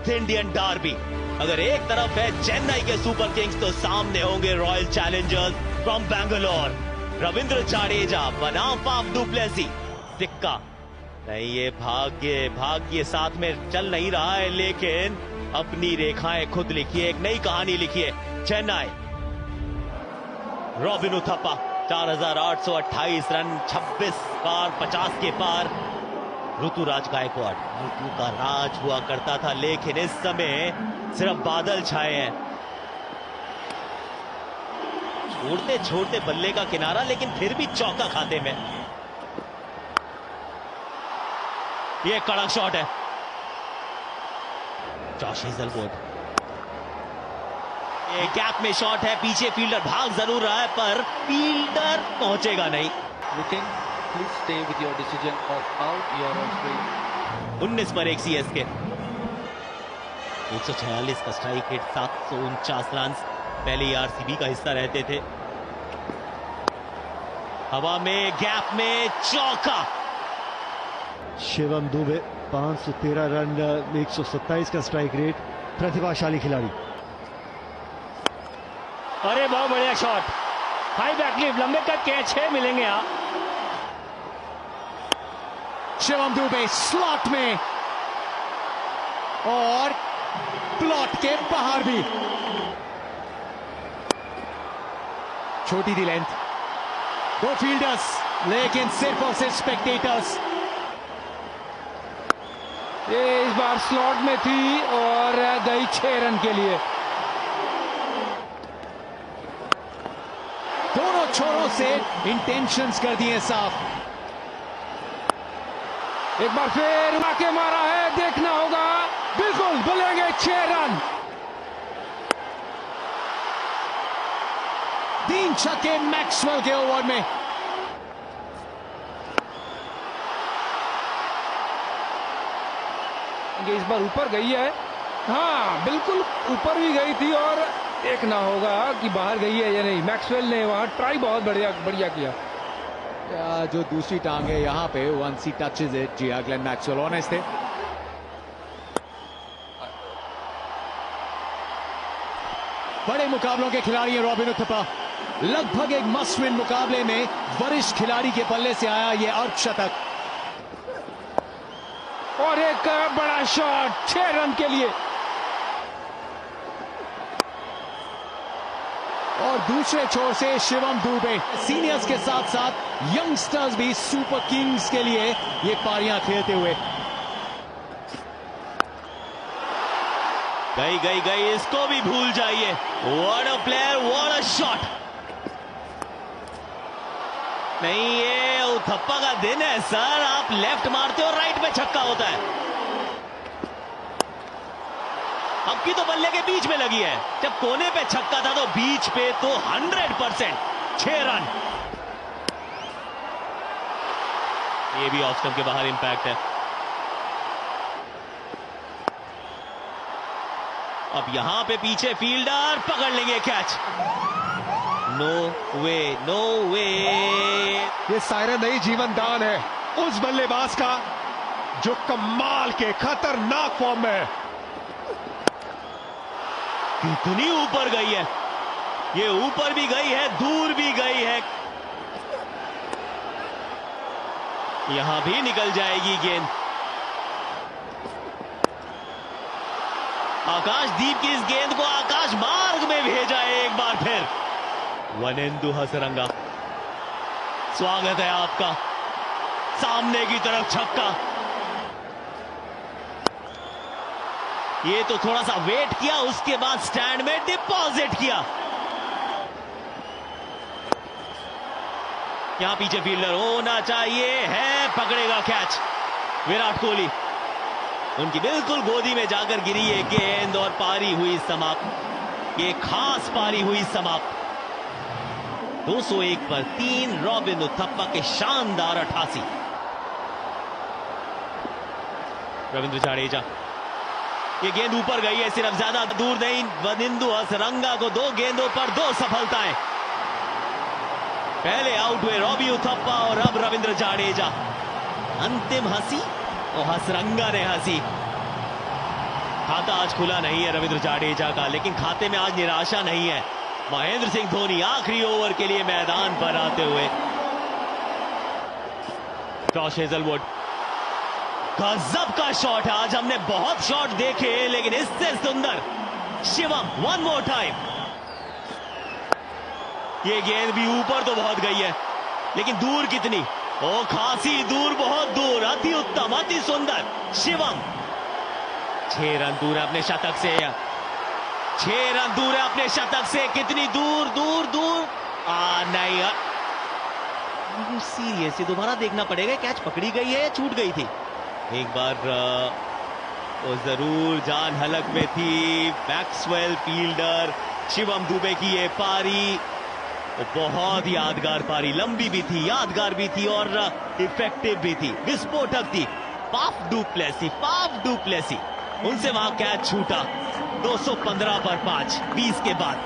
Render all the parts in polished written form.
South Indian Derby. अगर एक तरफ है चेन्नई के सुपर किंग्स तो सामने होंगे royal Challengers from Bangalore. Ravindra Jadeja बनाम फाफ डु प्लेसी। सिक्का नहीं, ये भाग्य साथ में चल नहीं रहा है, लेकिन अपनी रेखाएं खुद लिखिए, एक नई कहानी लिखिए। चेन्नई, रॉबिन उथप्पा 4828 रन, 26 पार, 50 के पार। ऋतुराज गायकवाड़, ऋतु का राज हुआ करता था, लेकिन इस समय सिर्फ बादल छाए हैं। छोड़ते छोड़ते बल्ले का किनारा, लेकिन फिर भी चौका खाते में। ये कड़क शॉट है। जॉश हेजलवुड, ये गैप में शॉट है, पीछे फील्डर भाग जरूर रहा है पर फील्डर पहुंचेगा नहीं। Please stay with your decision of out. You are on screen. 19 पर 1 CSK, 146 का स्ट्राइक रेट, 749 रन। पहले आरसीबी का हिस्सा रहते थे। हवा में गैप में चौका। शिवम दुबे 513 रन, 127 का स्ट्राइक रेट, प्रतिभाशाली खिलाड़ी। अरे बहुत बढ़िया शॉट, हाई बैकलिफ्ट, लंबे कट के 6 मिलेंगे यहाँ। शिवम दुबे स्लॉट में और प्लॉट के बाहर भी। छोटी दी लेंथ, 2 फील्डर्स लेकिन सिर्फ और सिर्फ स्पेक्टेटर्स। ये इस बार स्लॉट में थी और गई 6 रन के लिए। दोनों छोरों से इंटेंशंस कर दिए साफ। एक बार फिर आके मारा है, देखना होगा, बिल्कुल बोलेंगे 6 रन। 3 छक्के मैक्सवेल के ओवर में। इस बार ऊपर गई है, हाँ बिल्कुल ऊपर भी गई थी और देखना होगा कि बाहर गई है या नहीं। मैक्सवेल ने वहां ट्राई बहुत बढ़िया किया। जो दूसरी टांग है यहाँ पे, वंस ही टचेस इट, जी ग्लेन मैक्सवेल ऑनेस्ट थे। बड़े मुकाबलों के खिलाड़ी हैं रॉबिन उथप्पा। लगभग एक मस्ट विन मुकाबले में वरिष्ठ खिलाड़ी के पल्ले से आया ये अर्धशतक। और एक बड़ा शॉट 6 रन के लिए। और दूसरे छोर से शिवम दुबे, सीनियर्स के साथ साथ यंगस्टर्स भी सुपर किंग्स के लिए ये पारियां खेलते हुए। गई, इसको भी भूल जाइए। What a player, what a shot. नहीं, ये उथप्पा का दिन है सर, आप लेफ्ट मारते हो राइट में छक्का होता है। अब की तो बल्ले के बीच में लगी है, जब कोने पे छक्का था तो बीच पे तो 100%। 6 रन। ये भी ऑफ स्टंप के बाहर इंपैक्ट है। अब यहां पे पीछे फील्डर पकड़ लेंगे कैच। नो वे। ये सायरन नहीं, जीवन दान है उस बल्लेबाज का जो कमाल के खतरनाक फॉर्म में है। कितनी ऊपर गई है, ये ऊपर भी गई है, दूर भी गई है। यहां भी निकल जाएगी गेंद। आकाशदीप की इस गेंद को आकाश मार्ग में भेजा है एक बार फिर। वनेंदु हसरंगा, स्वागत है आपका। सामने की तरफ छक्का। ये तो थोड़ा सा वेट किया, उसके बाद स्टैंड में डिपॉजिट किया। यहां पीछे फील्डर होना चाहिए, है, पकड़ेगा कैच। विराट कोहली, उनकी बिल्कुल गोदी में जाकर गिरी ये गेंद और पारी हुई समाप्त। ये खास पारी हुई समाप्त। 201 पर 3 रॉबिन उथप्पा के शानदार 88। रविंद्र जाडेजा, ये गेंद ऊपर गई है, सिर्फ ज्यादा दूर नहीं। वनिंदु हसरंगा को 2 गेंदों पर 2 सफलताएं। पहले आउट हुए रॉबी उथप्पा और अब रविंद्र जाडेजा। अंतिम हंसी और हसरंगा ने हंसी। खाता आज खुला नहीं है रविंद्र जाडेजा का, लेकिन खाते में आज निराशा नहीं है। महेंद्र सिंह धोनी आखिरी ओवर के लिए मैदान पर आते हुए। जॉश हेजलवुड, गजब का शॉट है। आज हमने बहुत शॉट देखे लेकिन इससे सुंदर। Shivam one more time. ये गेंद भी ऊपर तो बहुत गई है लेकिन दूर कितनी, ओ खासी दूर, बहुत दूर। अति उत्तम, अति सुंदर। शिवम 6 रन दूर है अपने शतक से। 6 रन दूर है अपने शतक से। कितनी दूर, दूर दूर। नहीं यार, सीरियस, ये दोबारा देखना पड़ेगा। कैच पकड़ी गई है या छूट गई थी? एक बार वो जरूर जान हलक में थी। मैक्सवेल फील्डर, शिवम दुबे की ये पारी बहुत यादगार पारी, लंबी भी थी, यादगार भी थी और इफेक्टिव भी थी, विस्फोटक थी। फाफ डुप्लेसी उनसे वहां कैच छूटा। 215 पर 5 20 के बाद।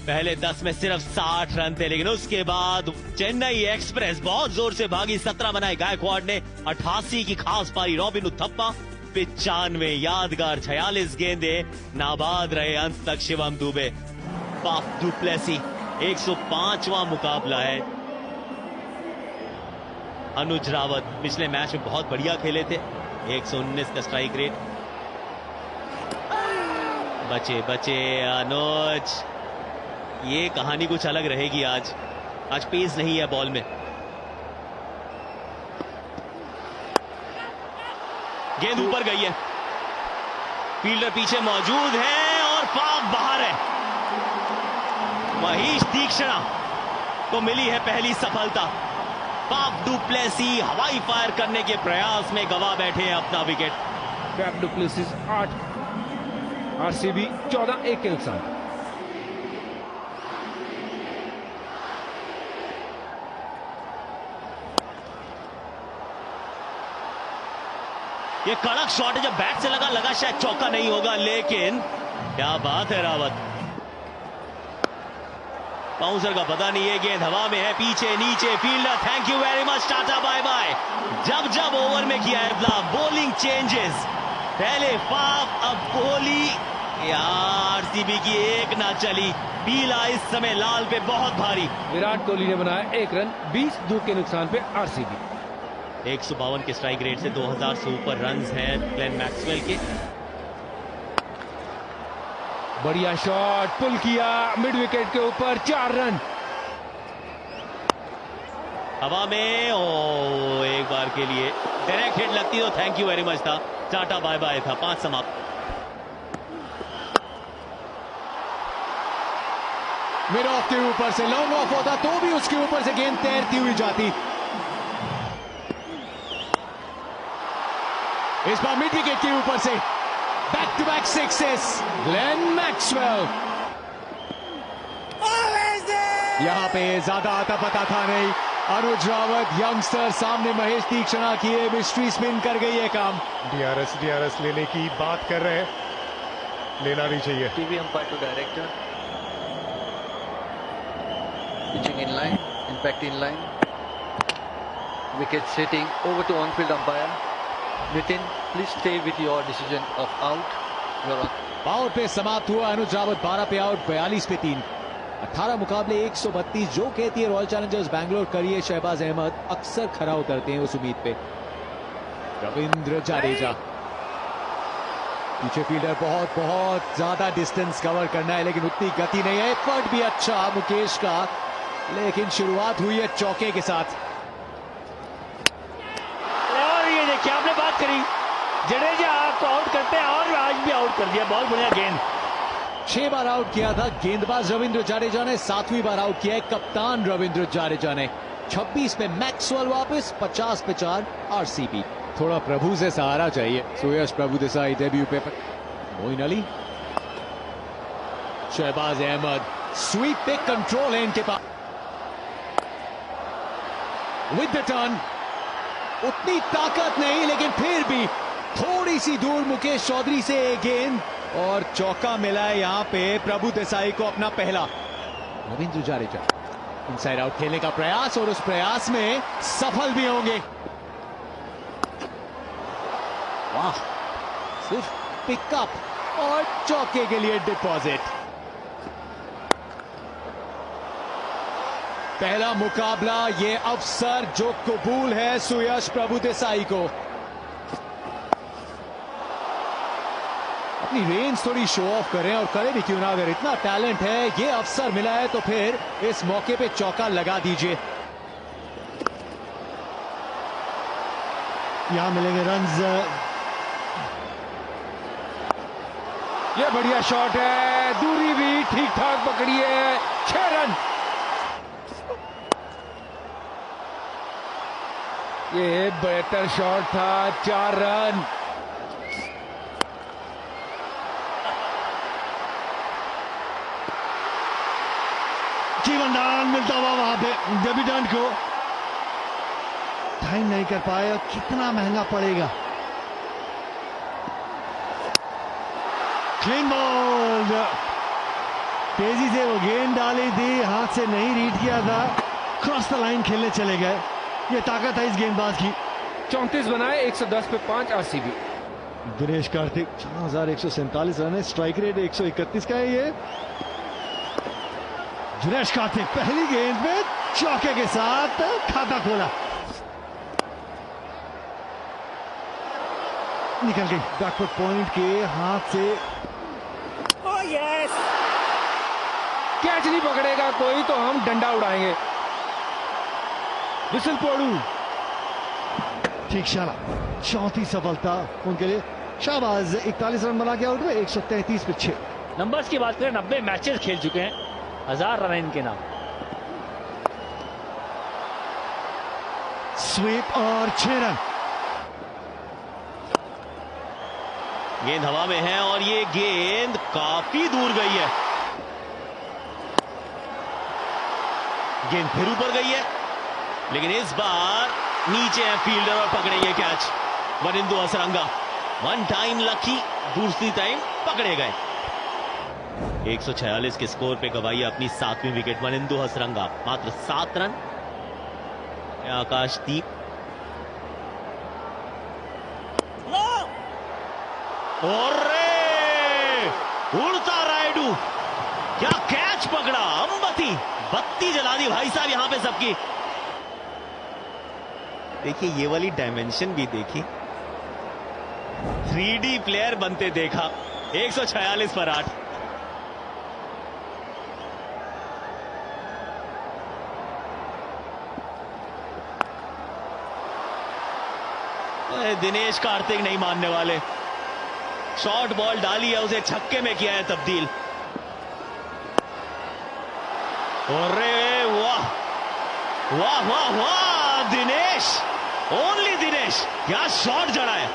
पहले 10 में सिर्फ 60 रन थे लेकिन उसके बाद चेन्नई एक्सप्रेस बहुत जोर से भागी। 17 बनाए गायकवाड़ ने। 88 की खास पारी रॉबिन उथप्पा। 95 यादगार 46 गेंदे नाबाद रहे अंत तक शिवम दुबे। फाफ डुप्लेसी 105वां मुकाबला है। अनुज रावत पिछले मैच में बहुत बढ़िया खेले थे। 119 का स्ट्राइक रेट। बचे अनुज। ये कहानी कुछ अलग रहेगी आज पेस नहीं है बॉल में। गेंद ऊपर गई है, फील्डर पीछे मौजूद है और फाफ बाहर है। महेश तीक्ष्णा को मिली है पहली सफलता। फाफ डुप्लेसी हवाई फायर करने के प्रयास में गवा बैठे हैं अपना विकेट। फाफ डुप्लेसी 8, आरसीबी 14 एक के नुकसान। ये कड़क शॉट है, जब बैट से लगा शायद चौका नहीं होगा, लेकिन क्या बात है रावत। बाउंसर का पता नहीं, ये गेंद हवा में है, पीछे नीचे fielder thank you very much, tata bye bye. जब ओवर में किया है बदलाव, बॉलिंग चेंजेस। पहले फाफ अब कोहली। यार आरसीबी की एक ना चली। पीला इस समय लाल पे बहुत भारी। विराट कोहली ने बनाया 1 रन 20 दूर के नुकसान पे आरसीबी। 152 के स्ट्राइक रेट से 2000 से ऊपर रन्स हैं ग्लेन मैक्सवेल के। बढ़िया शॉट, पुल किया मिड विकेट के ऊपर, 4 रन। हवा में एक बार के लिए डायरेक्ट हिट लगती तो थैंक यू वेरी मच था, टाटा बाय बाय था। 5 समाप्त। मिड ऑफ के ऊपर से लॉन्ग ऑफ होता तो भी उसके ऊपर से गेंद तैरती हुई जाती। इस बार मिड विकेट के ऊपर से back to back sixes Glenn Maxwell. यहां पे ज्यादा आता पता था नहीं। अनुज रावत यंगस्टर सामने महेश तीक्ष्णा किए, मिस्ट्री स्पिन कर गई है काम। डीआरएस लेने की बात कर रहे हैं, लेना नहीं चाहिए। TV umpire to director, pitching in line, impact in line, wicket setting over to on field umpire. Nitin, please stay with your decision of out. Out पे समाप्त हुआ। अनुज रावत 12 पे आउट, 42 पे 3। 18 मुकाबले 132। जो कहती है रॉयल चैलेंजर्स बैंगलोर करिए शहबाज अहमद अक्सर खरा उतरते हैं उस उम्मीद पे। रविंद्र जाडेजा पीछे फील्डर, बहुत ज्यादा डिस्टेंस कवर करना है लेकिन उतनी गति नहीं है। एफर्ट भी अच्छा मुकेश का, लेकिन शुरुआत हुई है चौके के साथ। क्या आपने बात करी, जडेजा आपको आउट करते हैं और आज भी आउट कर दिया। बहुत बढ़िया गेंद। 6 बार आउट किया था गेंदबाज रविंद्र जाडेजा ने, 7वीं बार आउट किया है कप्तान रविंद्र जाडेजा ने। 26 पे मैक्सवेल वापस, 50 पे 4 आरसीबी। थोड़ा प्रभु से सहारा चाहिए। सुयश प्रभु देसाई डेब्यू पे। मोइन अली, शहबाज अहमद स्वीप पे कंट्रोल है इनके पास। विद द टर्न, उतनी ताकत नहीं लेकिन फिर भी थोड़ी सी दूर मुकेश चौधरी से गेंद और चौका मिला है यहां पे प्रभु देसाई को अपना पहला। रविंद्र जाडेजा इनसाइड आउट खेलने का प्रयास और उस प्रयास में सफल भी होंगे। वाह, सिर्फ पिकअप और चौके के लिए डिपॉजिट। पहला मुकाबला ये अवसर जो कबूल है सुयश प्रभुदेसाई को। अपनी रेंज थोड़ी शो ऑफ करें और करें भी क्यों ना, अगर इतना टैलेंट है, ये अवसर मिला है तो फिर इस मौके पे चौका लगा दीजिए। यहां मिलेंगे रन्स। ये बढ़िया शॉट है, दूरी भी ठीक ठाक पकड़ी है, 6 रन। ये बेहतर शॉट था, 4 रन। जीवन दान मिलता हुआ वहां पे डेब्यूटेंट को, टाइम नहीं कर पाए और कितना महंगा पड़ेगा। क्लीन बॉल, तेजी से वो गेंद डाली थी, हाथ से नहीं रीड किया था, क्रॉस द लाइन खेलने चले गए। ये ताकत है इस गेंदबाज की। 34 बनाए, 110 पे 5 आरसीबी। दिनेश कार्तिक 4147 रन है, स्ट्राइक रेट 131 का है। ये दिनेश कार्तिक पहली गेंद में चौके के साथ खाता खोला, निकल गई बैकवर्ड पॉइंट के हाथ से। कैच नहीं पकड़ेगा कोई तो हम डंडा उड़ाएंगे। विसल पोड़ू, ठीक शाला, चौथी सफलता उनके लिए। शाहबाज 41 रन बना के आउट में, 133 पे 6। नंबर्स की बात करें, 90 मैचेस खेल चुके हैं, 1000 रन इनके नाम। स्वीप और 6 रन। गेंद हवा में है और ये गेंद काफी दूर गई है। गेंद फिर ऊपर गई है, लेकिन इस बार नीचे है फील्डर और पकड़ेंगे catch. Wanindu Hasaranga, one time lucky, दूसरी टाइम पकड़े गए। 146 के स्कोर पे गवाई अपनी 7वीं विकेट वनिंदु हसरंगा, मात्र 7 रन। आकाशदीप, और उड़ता रायडू, क्या कैच पकड़ा, अम्बती, बत्ती जला दी भाई साहब यहां पे सबकी। देखिए ये वाली डायमेंशन भी देखी, 3D प्लेयर बनते देखा। 146 पर 8। दिनेश कार्तिक नहीं मानने वाले, शॉर्ट बॉल डाली है, उसे छक्के में किया है तब्दील। अरे वाह वाह वाह वाह, दिनेश, ओनली दिनेश, क्या शॉट जड़ा है,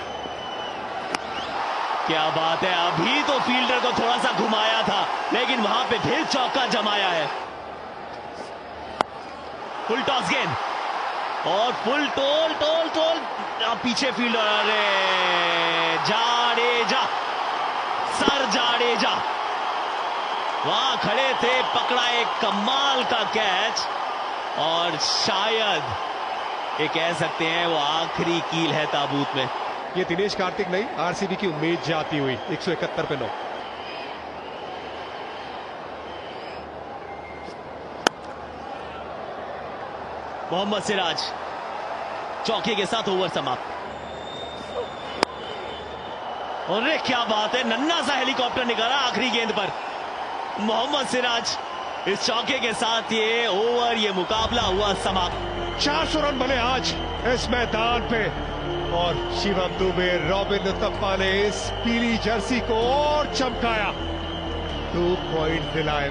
क्या बात है। अभी तो फील्डर को थोड़ा सा घुमाया था, लेकिन वहां पे फिर चौका जमाया है। फुल टॉस गेंद और फुल टोल टोल टोल, पीछे फील्डर, अरे जाडेजा, सर जाडेजा वहां खड़े थे, पकड़ा एक कमाल का कैच। और शायद ये कह सकते हैं वो आखिरी कील है ताबूत में। ये दिनेश कार्तिक नहीं, आरसीबी की उम्मीद जाती हुई। 171 पे 9। मोहम्मद सिराज चौके के साथ ओवर समाप्त। अरे क्या बात है, नन्ना सा हेलीकॉप्टर निकाला आखिरी गेंद पर। मोहम्मद सिराज इस चौके के साथ ये ओवर, ये मुकाबला हुआ समाप्त। 400 रन बने आज इस मैदान पे, और शिवम दुबे, रॉबिन उथप्पा ने इस पीली जर्सी को और चमकाया। 2 पॉइंट दिलाए।